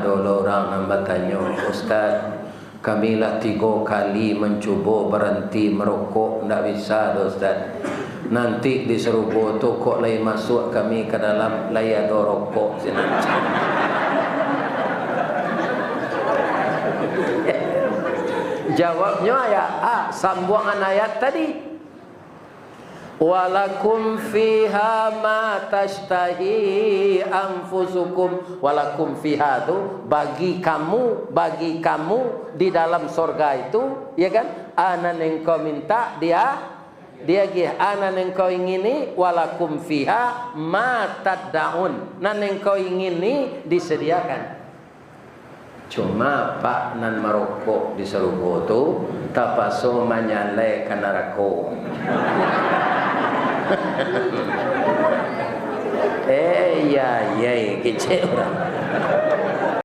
Dulu orang nak bertanya, Ustaz, kamilah 3 kali mencuba berhenti merokok, tak bisa Ustaz. Nanti di Serubo tu kok lain masuk kami ke dalam layar rokok sini. Jawabnya ya sambungan ayat tadi. Walakum fiha ma tashtahi anfusukum. Walakum fiha tu bagi kamu di dalam surga itu, ya kan? Anan engkau minta dia gih anan engkau ingini. Walakum fiha ma tad'un. Nan engkau ingini disediakan. Cuma Pak nan merokok di Serubo tu tapaso menyalai ke neraka. Ya kecil orang.